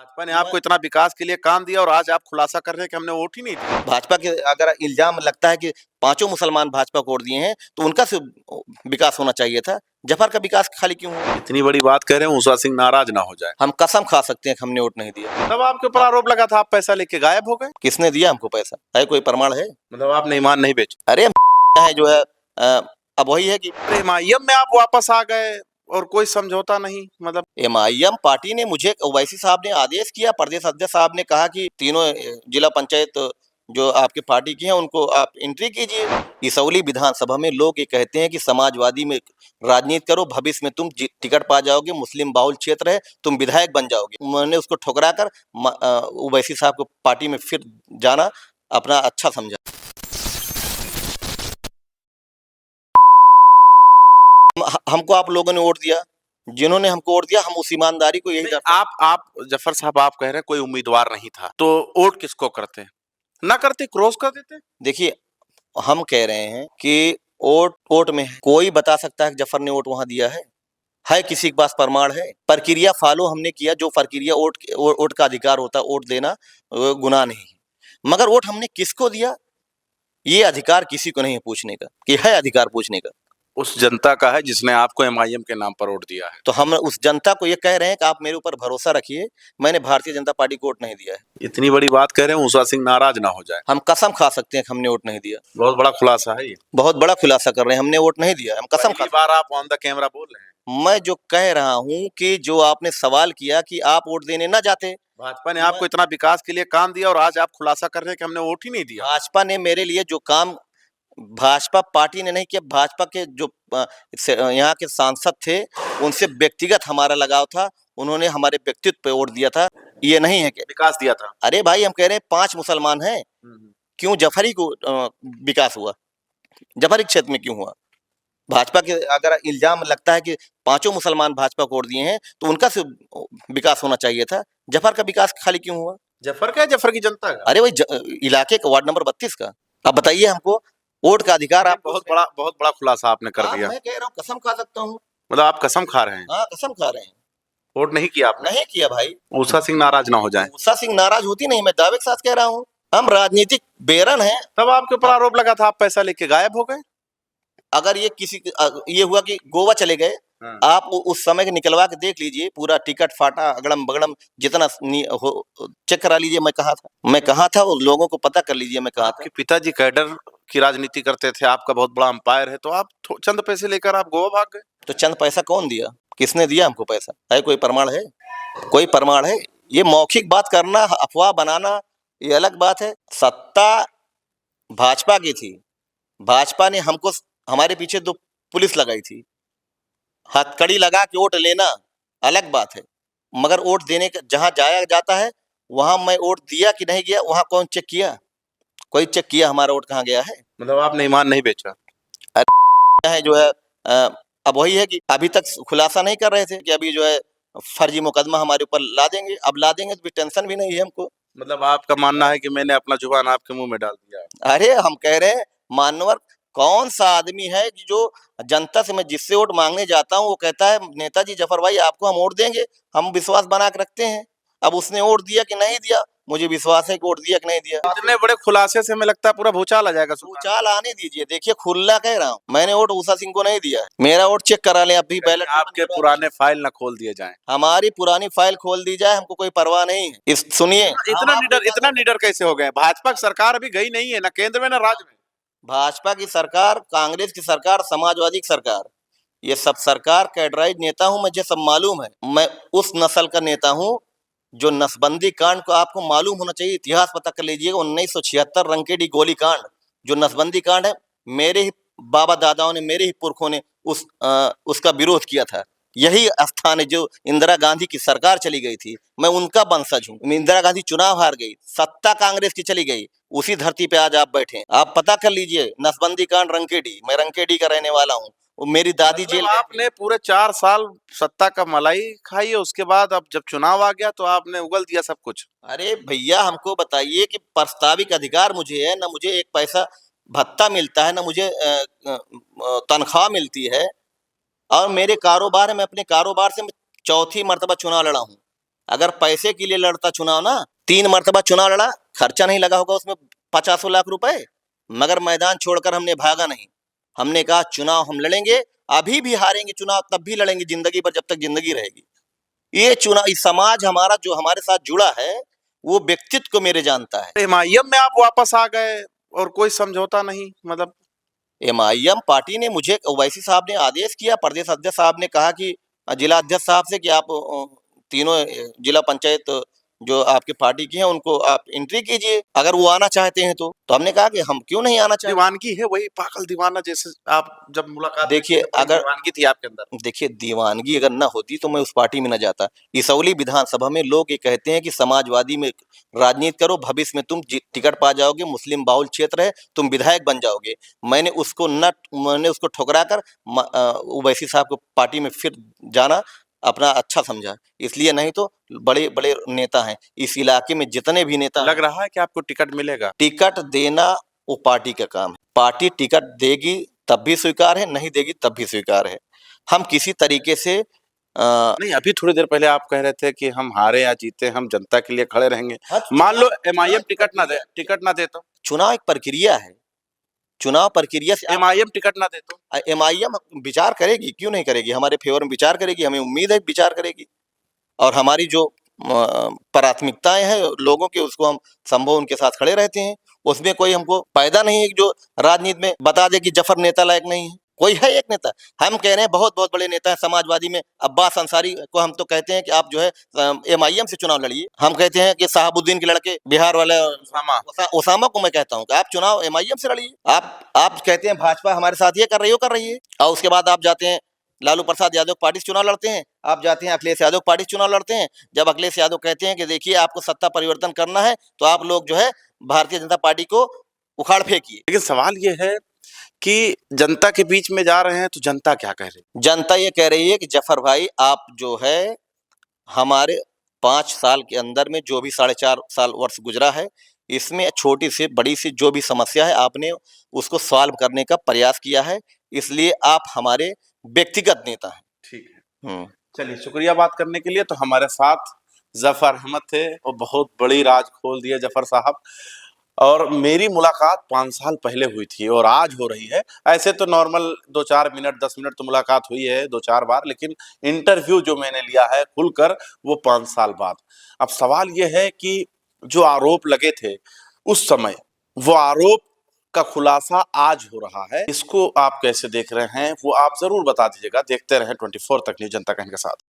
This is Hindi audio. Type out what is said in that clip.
भाजपा ने आपको इतना विकास के लिए काम दिया और आज आप खुलासा कर रहे हैं कि हमने वोट ही नहीं दिया। भाजपा के अगर इल्जाम लगता है कि पांचों मुसलमान भाजपा को वोट दिए हैं तो उनका से विकास होना चाहिए था। जफर का विकास खाली क्यों हुआ? इतनी बड़ी बात कह रहे हैं, ऊषा सिंह नाराज ना हो जाए। हम कसम खा सकते हैं कि हमने वोट नहीं दिया। तब आपके ऊपर आरोप लगा था आप पैसा लेके गायब हो गए। किसने दिया हमको पैसा? है कोई प्रमाण है? मतलब आपने ईमान नहीं बेचा। अरे है जो है अब वही है कि एमआईएम में आप वापस आ गए और कोई समझौता नहीं। मतलब एमआईएम पार्टी ने मुझे ओवैसी साहब ने आदेश किया, प्रदेश अध्यक्ष साहब ने कहा कि तीनों जिला पंचायत जो आपकी पार्टी की हैं उनको आप एंट्री कीजिए। इसौली विधानसभा में लोग ये कहते हैं कि समाजवादी में राजनीति करो, भविष्य में तुम टिकट पा जाओगे, मुस्लिम बाहुल क्षेत्र है, तुम विधायक बन जाओगे। मैंने उसको ठुकरा कर ओवैसी साहब को पार्टी में फिर जाना अपना अच्छा समझा। हमको आप लोगों ने वोट दिया, जिन्होंने हमको वोट दिया, हम उस ईमानदारी को यही आप जफर साहब आप कह रहे हैं कोई उम्मीदवार नहीं था तो वोट किसको करते? ना करते क्रॉस कर देते। देखिए, हम कह रहे हैं कि वोट वोट में है। कोई बता सकता है कि जफर ने वोट वहां दिया है किसी के पास प्रमाण है? प्रक्रिया फॉलो हमने किया, जो प्रक्रिया वोट का अधिकार होता है, वोट देना गुनाह नहीं है। मगर वोट हमने किसको दिया ये अधिकार किसी को नहीं है पूछने का, कि है अधिकार पूछने का। उस जनता का है जिसने आपको एमआईएम के नाम पर वोट दिया है। तो हम उस जनता को ये कह रहे हैं कि आप मेरे ऊपर भरोसा रखिए, मैंने भारतीय जनता पार्टी को वोट नहीं दिया है। इतनी बड़ी बात कह रहे हैं, ऊषा सिंह नाराज ना हो जाए। हम कसम खा सकते हैं कि हमने वोट नहीं दिया। बहुत बड़ा खुलासा है ये। बहुत बड़ा खुलासा कर रहे हैं, हमने वोट नहीं दिया। हम कसम खा। बार आप ऑन द कैमरा बोल रहे हैं। मैं जो कह रहा हूं कि जो आपने सवाल किया कि आप वोट देने ना जाते, भाजपा ने आपको इतना विकास के लिए काम दिया और आज आप खुलासा कर रहे हैं कि हमने वोट ही नहीं दिया। भाजपा ने मेरे लिए जो काम, भाजपा पार्टी ने नहीं किया, भाजपा के जो यहाँ के सांसद थे उनसे व्यक्तिगत हमारा लगाव था, उन्होंने हमारे व्यक्तित्व पे वोट दिया था। ये नहीं है कि विकास दिया था। अरे भाई, हम कह रहे हैं 5 मुसलमान हैं, क्यों जफरी को विकास हुआ? जफरी क्षेत्र में क्यों हुआ? भाजपा के अगर इल्जाम लगता है कि पांचों मुसलमान भाजपा को वोट दिए हैं तो उनका से विकास होना चाहिए था। जफर का विकास खाली क्यों हुआ? जफर का, जफर की जनता का। अरे भाई, इलाके का वार्ड नंबर 32 का। अब बताइए, हमको वोट का अधिकार आप बहुत बड़ा खुलासा आपने कर दिया। मैं कह रहा हूँ, कसम खा सकता हूँ। मतलब आप कसम खा रहे हैं? हाँ, कसम खा रहे हैं। वोट नहीं किया आपने? नहीं किया भाई। ऊषा सिंह नाराज ना हो जाए। ऊषा सिंह नाराज होती नहीं, मैं दावे के साथ कह रहा हूँ। हम राजनीतिक बेरन हैं। तब आपके ऊपर आरोप लगा था आप पैसा लेके गायब हो गए। अगर ये किसी ये हुआ कि गोवा चले गए, आप उस समय के निकलवा के देख लीजिए, पूरा टिकट फाटा अगड़म बगड़म जितना चेक करा लीजिए। मैं कहा था वो लोगों को पता कर लीजिए मैं कहा था। पिताजी कैडर की राजनीति करते थे, आपका बहुत बड़ा अंपायर है, तो आप चंद पैसे लेकर आप गोवा भाग गए। तो चंद पैसा कौन दिया? किसने दिया हमको पैसा? है कोई प्रमाण है? कोई प्रमाण है? ये मौखिक बात करना, अफवाह बनाना, ये अलग बात है। सत्ता भाजपा की थी, भाजपा ने हमको, हमारे पीछे 2 पुलिस लगाई थी। हथकड़ी लगा के वोट लेना अलग बात है, मगर वोट देने का जहां जाया जाता है वहां मैं वोट दिया कि नहीं दिया, वहां कौन चेक किया? कोई चेक किया हमारा वोट कहाँ गया है? मतलब आपने ईमान नहीं बेचा। है जो है अब वही है कि अभी तक खुलासा नहीं कर रहे थे कि अभी जो है फर्जी मुकदमा हमारे ऊपर ला देंगे। अब ला देंगे तो भी टेंशन भी नहीं है हमको। मतलब आपका मानना है कि मैंने अपना जुबान आपके मुंह में डाल दिया। अरे हम कह रहे हैं, मानवर कौन सा आदमी है कि जो जनता से, मैं जिससे वोट मांगने जाता हूँ वो कहता है नेताजी जफर भाई आपको हम वोट देंगे, हम विश्वास बना के रखते हैं। अब उसने वोट दिया कि नहीं दिया, मुझे विश्वास है कि वोट दिया कि नहीं दिया। इतने बड़े खुलासे से हमें लगता है पूरा भूचाल आ जाएगा। भूचाल आने दीजिए। देखिए, खुला कह रहा हूँ, मैंने वोट ऊषा सिंह को नहीं दिया है। मेरा वोट चेक करा लें अभी, बैलेट। आपके पुराने फाइल ना खोल दिए जाएं। हमारी पुरानी फाइल खोल दी जाए, हमको कोई परवाह नहीं है। सुनिए, इतना निडर कैसे हो गए? भाजपा की सरकार अभी गई नहीं है, ना केंद्र में ना राज्य में। भाजपा की सरकार, कांग्रेस की सरकार, समाजवादी की सरकार, ये सब सरकार कैडराइज नेता हूं, मुझे सब मालूम है। मैं उस नस्ल का नेता हूं जो नसबंदी कांड को, आपको मालूम होना चाहिए, इतिहास पता कर लीजिएगा। 1976 रंकेडी गोली कांड, जो नसबंदी कांड है, मेरे ही बाबा दादाओं ने, मेरे ही पुरखों ने उसका विरोध किया था। यही स्थान है जो इंदिरा गांधी की सरकार चली गई थी, मैं उनका वंशज हूँ। इंदिरा गांधी चुनाव हार गई, सत्ता कांग्रेस की चली गई, उसी धरती पे आज आप बैठे हैं। आप पता कर लीजिए, नसबंदी कांड रंकेडी, मैं रंकेडी का रहने वाला हूँ। मेरी दादी जेल। आपने पूरे 4 साल सत्ता का मलाई खाई है, उसके बाद अब जब चुनाव आ गया तो आपने उगल दिया सब कुछ। अरे भैया, हमको बताइए कि प्रस्ताविक अधिकार मुझे है ना, मुझे 1 पैसा भत्ता मिलता है ना, मुझे तनख्वाह मिलती है, और मेरे कारोबार है, मैं अपने कारोबार से 4थी मर्तबा चुनाव लड़ा हूँ। अगर पैसे के लिए लड़ता चुनाव ना, 3 मर्तबा चुनाव लड़ा, खर्चा नहीं लगा होगा उसमें 50 लाख रुपए, मगर मैदान छोड़कर हमने भागा नहीं। हमने कहा चुनाव हम लड़ेंगे, अभी भी हारेंगे चुनाव, तब भी लड़ेंगे जिंदगी भर, जब तक जिंदगी रहेगी। ये चुनाव, इस समाज हमारा जो हमारे साथ जुड़ा है, वो व्यक्तित्व को मेरे जानता है। एमआईएम में आप वापस आ गए और कोई समझौता नहीं, मतलब एमआईएम पार्टी ने मुझे, ओवैसी साहब ने आदेश किया, प्रदेश अध्यक्ष साहब ने कहा कि जिला अध्यक्ष साहब से कि आप तीनों जिला पंचायत जो आपकी पार्टी की है उनको आप एंट्री कीजिए, अगर वो आना चाहते हैं तो हमने कहा कि हम क्यों नहीं आना चाहते। दीवानगी है, वही पागल दीवाना जैसे आप जब मुलाकात देखिए, करते हैं, अगर दीवानगी थी आपके अंदर। देखिए, दीवानगी अगर न होती तो मैं उस पार्टी में न जाता। इसौली विधानसभा में लोग ये कहते हैं कि समाजवादी में राजनीति करो, भविष्य में तुम टिकट पा जाओगे, मुस्लिम बाहुल क्षेत्र है, तुम विधायक बन जाओगे। मैंने उसको ठुकरा कर ओवैसी साहब को पार्टी में फिर जाना अपना अच्छा समझा, इसलिए। नहीं तो बड़े बड़े नेता हैं इस इलाके में, जितने भी नेता लग रहा है कि आपको टिकट मिलेगा? टिकट देना वो पार्टी का काम है। पार्टी टिकट देगी तब भी स्वीकार है, नहीं देगी तब भी स्वीकार है। हम किसी तरीके से नहीं, अभी थोड़ी देर पहले आप कह रहे थे कि हम हारे या जीते हम जनता के लिए खड़े रहेंगे। मान लो एमआईएम टिकट ना दे तो? चुनाव एक प्रक्रिया है, चुनाव प्रक्रिया से एमआईएम टिकट ना दे तो? एमआईएम विचार करेगी, क्यों नहीं करेगी, हमारे फेवर में विचार करेगी, हमें उम्मीद है विचार करेगी। और हमारी जो प्राथमिकताएं हैं लोगों की, उसको हम संभव उनके साथ खड़े रहते हैं। उसमें कोई हमको फायदा नहीं है जो राजनीति में बता दे कि जफर नेता लायक नहीं है। कोई है एक नेता, हम कह रहे हैं बहुत बहुत बड़े नेता हैं समाजवादी में। अब्बास अंसारी को हम तो कहते हैं कि आप जो है एमआईएम से चुनाव लड़िए। हम कहते हैं कि साहबुद्दीन के लड़के बिहार वाले ओसामा को मैं कहता हूँ कि आप चुनाव एमआईएम से लड़िए। आप कहते हैं भाजपा हमारे साथ ये कर रही हो, कर रही है, और उसके बाद आप जाते हैं लालू प्रसाद यादव पार्टी से चुनाव लड़ते हैं, आप जाते हैं अखिलेश यादव पार्टी से चुनाव लड़ते हैं। जब अखिलेश यादव कहते हैं कि देखिए आपको सत्ता परिवर्तन करना है, तो आप लोग जो है भारतीय जनता पार्टी को उखाड़ फेंकिए। लेकिन सवाल ये है कि जनता के बीच में जा रहे हैं तो जनता क्या कह रही है? जनता ये कह रही है कि जफर भाई आप जो है हमारे 5 साल के अंदर में जो भी 4.5 वर्ष गुजरा है, इसमें छोटी से बड़ी सी जो भी समस्या है आपने उसको सॉल्व करने का प्रयास किया है, इसलिए आप हमारे व्यक्तिगत नेता हैं। ठीक है, चलिए शुक्रिया बात करने के लिए। तो हमारे साथ जफर अहमद थे और बहुत बड़ी राज खोल दिए जफर साहब। और मेरी मुलाकात 5 साल पहले हुई थी और आज हो रही है। ऐसे तो नॉर्मल 2-4 मिनट 10 मिनट तो मुलाकात हुई है 2-4 बार, लेकिन इंटरव्यू जो मैंने लिया है खुलकर वो 5 साल बाद। अब सवाल ये है कि जो आरोप लगे थे उस समय, वो आरोप का खुलासा आज हो रहा है। इसको आप कैसे देख रहे हैं वो आप जरूर बता दीजिएगा। देखते रहें 24 तक न्यूज़ जनता का इनके साथ।